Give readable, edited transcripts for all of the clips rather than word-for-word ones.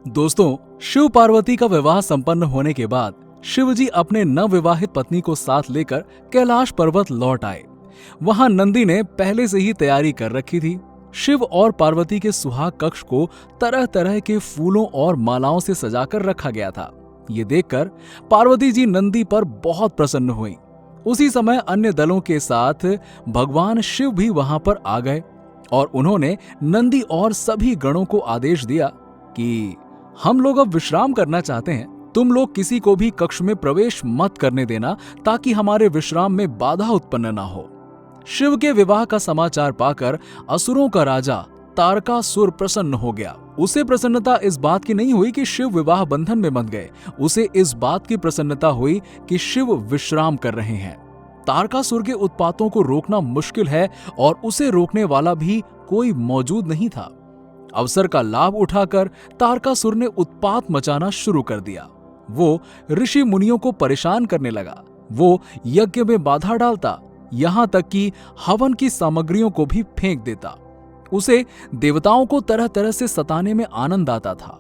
दोस्तों, शिव पार्वती का विवाह संपन्न होने के बाद शिवजी अपने नवविवाहित पत्नी को साथ लेकर कैलाश पर्वत लौट आए। वहां नंदी ने पहले से ही तैयारी कर रखी थी। शिव और पार्वती के सुहाग कक्ष को तरह तरह के फूलों और मालाओं से सजाकर रखा गया था। ये देखकर पार्वती जी नंदी पर बहुत प्रसन्न हुई। उसी समय अन्य दलों के साथ भगवान शिव भी वहां पर आ गए और उन्होंने नंदी और सभी गणों को आदेश दिया कि हम लोग अब विश्राम करना चाहते हैं। तुम लोग किसी को भी कक्ष में प्रवेश मत करने देना ताकि हमारे विश्राम में बाधा उत्पन्न ना हो। शिव के विवाह का समाचार पाकर असुरों का राजा तारकासुर प्रसन्न हो गया। उसे प्रसन्नता इस बात की नहीं हुई कि शिव विवाह बंधन में बंध गए, उसे इस बात की प्रसन्नता हुई कि शिव विश्राम कर रहे हैं। तारकासुर के उत्पातों को रोकना मुश्किल है और उसे रोकने वाला भी कोई मौजूद नहीं था। अवसर का लाभ उठाकर तारकासुर ने उत्पात मचाना शुरू कर दिया। वो ऋषि मुनियों को परेशान करने लगा। वो यज्ञ में बाधा डालता, यहां तक कि हवन की सामग्रियों को भी फेंक देता। उसे देवताओं को तरह तरह से सताने में आनंद आता था।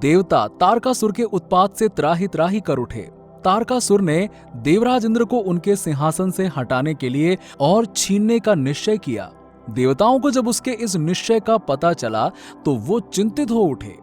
देवता तारकासुर के उत्पात से त्राहि त्राहि कर उठे। तारकासुर ने देवराज इंद्र को उनके सिंहासन से हटाने के लिए और छीनने का निश्चय किया। देवताओं को जब उसके इस निश्चय का पता चला तो वो चिंतित हो उठे।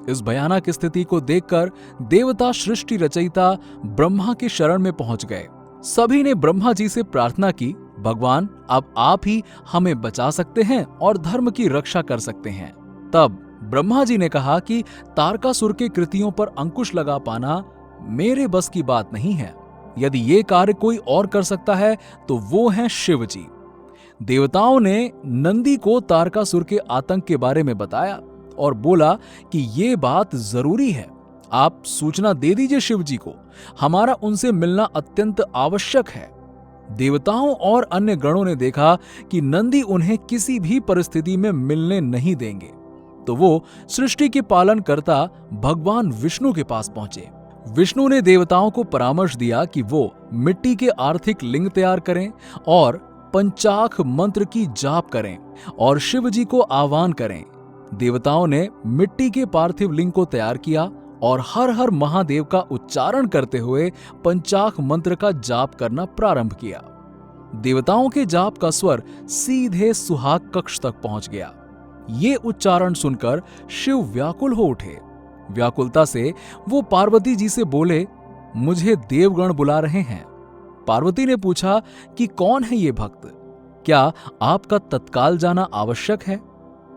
इस भयानक स्थिति को देखकर देवता सृष्टि रचयिता ब्रह्मा की शरण में पहुंच गए। सभी ने ब्रह्मा जी से प्रार्थना की, भगवान अब आप ही हमें बचा सकते हैं और धर्म की रक्षा कर सकते हैं। तब ब्रह्मा जी ने कहा कि तारकासुर के कृतियों पर अंकुश लगा पाना मेरे बस की बात नहीं है। यदि ये कार्य कोई और कर सकता है तो वो है शिव जी। देवताओं ने नंदी को तारकासुर के आतंक के बारे में बताया और बोला कि ये बात जरूरी है, आप सूचना दे दीजिए शिव जी को, हमारा उनसे मिलना अत्यंत आवश्यक है। देवताओं और अन्य गणों ने देखा कि नंदी उन्हें किसी भी परिस्थिति में मिलने नहीं देंगे, तो वो सृष्टि के पालन करता भगवान विष्णु के पास पहुंचे। विष्णु ने देवताओं को परामर्श दिया कि वो मिट्टी के आर्थिक लिंग तैयार करें और पंचाख मंत्र की जाप करें और शिव जी को आह्वान करें। देवताओं ने मिट्टी के पार्थिव लिंग को तैयार किया और हर हर महादेव का उच्चारण करते हुए पंचाख मंत्र का जाप करना प्रारंभ किया। देवताओं के जाप का स्वर सीधे सुहाग कक्ष तक पहुंच गया। ये उच्चारण सुनकर शिव व्याकुल हो उठे। व्याकुलता से वो पार्वती जी से बोले, मुझे देवगण बुला रहे हैं। पार्वती ने पूछा कि कौन है ये भक्त, क्या आपका तत्काल जाना आवश्यक है?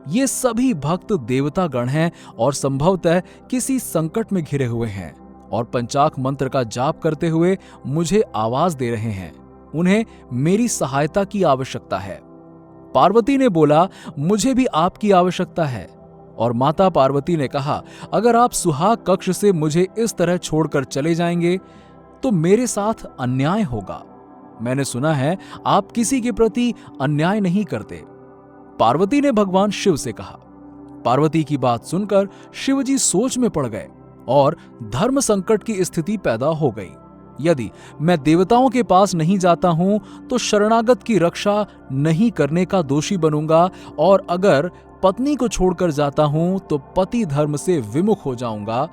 ये सभी भक्त देवता गण हैं और संभवतः किसी संकट में घिरे हुए हैं और पंचाख मंत्र का जाप करते हुए मुझे आवाज दे रहे हैं। उन्हें मेरी सहायता की आवश्यकता है। पार्वती ने बोला, मुझे भी आपकी आवश्यकता है। और माता पार्वती ने कहा, अगर आप सुहाग कक्ष से मुझे इस तरह छोड़कर चले जाएंगे तो मेरे साथ अन्याय होगा। मैंने सुना है आप किसी के प्रति अन्याय नहीं करते। पार्वती ने भगवान शिव से कहा। पार्वती की बात सुनकर शिवजी सोच में पड़ गए और धर्म संकट की स्थिति पैदा हो गई। यदि मैं देवताओं के पास नहीं जाता हूं तो शरणागत की रक्षा नहीं करने का दोषी बनूंगा और अगर पत्नी को छोड़कर जाता हूं तो पति धर्म से विमुख हो जाऊंगा।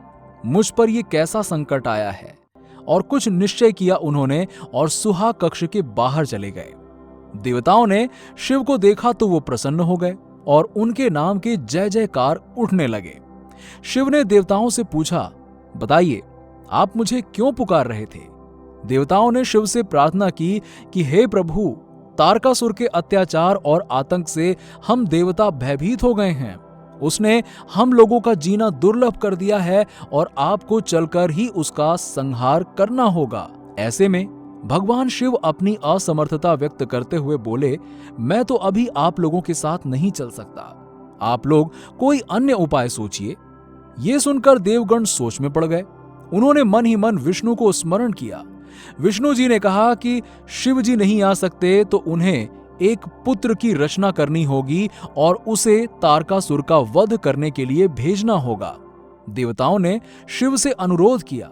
मुझ पर यह कैसा संकट आया है। और कुछ निश्चय किया उन्होंने और सुहाग कक्ष के बाहर चले गए। देवताओं ने शिव को देखा तो वो प्रसन्न हो गए और उनके नाम के जय जयकार उठने लगे। शिव ने देवताओं से पूछा, बताइए आप मुझे क्यों पुकार रहे थे? देवताओं ने शिव से प्रार्थना की कि हे प्रभु, तारकासुर के अत्याचार और आतंक से हम देवता भयभीत हो गए हैं। उसने हम लोगों का जीना दुर्लभ कर दिया है और आपको चलकर ही उसका संहार करना होगा। ऐसे में भगवान शिव अपनी असमर्थता व्यक्त करते हुए बोले, मैं तो अभी आप लोगों के साथ नहीं चल सकता, आप लोग कोई अन्य उपाय सोचिए। ये सुनकर देवगण सोच में पड़ गए। उन्होंने मन ही मन विष्णु को स्मरण किया। विष्णु जी ने कहा कि शिव जी नहीं आ सकते तो उन्हें एक पुत्र की रचना करनी होगी और उसे तारकासुर का वध करने के लिए भेजना होगा। देवताओं ने शिव से अनुरोध किया,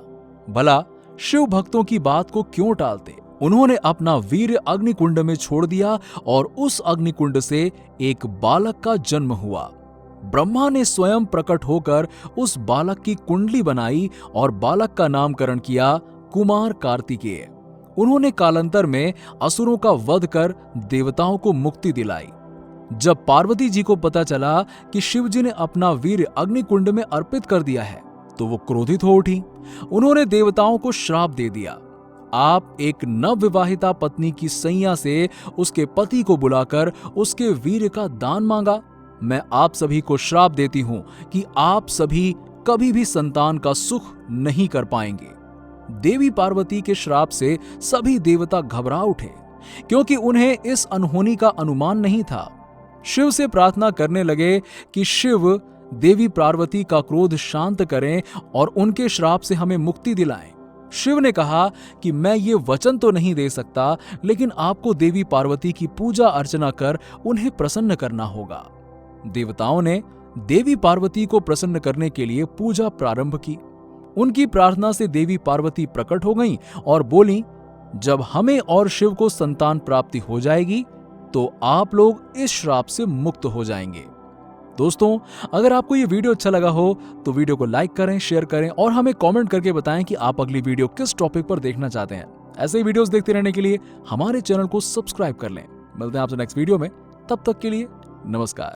भला शिव भक्तों की बात को क्यों टालते। उन्होंने अपना वीर्य अग्निकुंड में छोड़ दिया और उस अग्निकुंड से एक बालक का जन्म हुआ। ब्रह्मा ने स्वयं प्रकट होकर उस बालक की कुंडली बनाई और बालक का नामकरण किया कुमार कार्तिकेय। उन्होंने कालांतर में असुरों का वध कर देवताओं को मुक्ति दिलाई। जब पार्वती जी को पता चला कि शिव जी ने अपना वीर अग्निकुंड में अर्पित कर दिया है तो वो क्रोधित हो उठी। उन्होंने देवताओं को श्राप दे दिया। आप एक नवविवाहिता पत्नी की सैया से उसके पति को बुलाकर उसके वीर का दान मांगा। मैं आप सभी को श्राप देती हूं कि आप सभी कभी भी संतान का सुख नहीं कर पाएंगे। देवी पार्वती के श्राप से सभी देवता घबरा उठे क्योंकि उन्हें इस अनहोनी का अनुमान नहीं था। शिव से प्रार्थना करने लगे कि शिव देवी पार्वती का क्रोध शांत करें और उनके श्राप से हमें मुक्ति दिलाएं। शिव ने कहा कि मैं ये वचन तो नहीं दे सकता, लेकिन आपको देवी पार्वती की पूजा अर्चना कर उन्हें प्रसन्न करना होगा। देवताओं ने देवी पार्वती को प्रसन्न करने के लिए पूजा प्रारंभ की। उनकी प्रार्थना से देवी पार्वती प्रकट हो गईं और बोली, जब हमें और शिव को संतान प्राप्ति हो जाएगी तो आप लोग इस श्राप से मुक्त हो जाएंगे। दोस्तों, अगर आपको ये वीडियो अच्छा लगा हो तो वीडियो को लाइक करें, शेयर करें और हमें कमेंट करके बताएं कि आप अगली वीडियो किस टॉपिक पर देखना चाहते हैं। ऐसे ही वीडियोस देखते रहने के लिए हमारे चैनल को सब्सक्राइब कर लें। मिलते हैं आपसे नेक्स्ट वीडियो में, तब तक के लिए नमस्कार।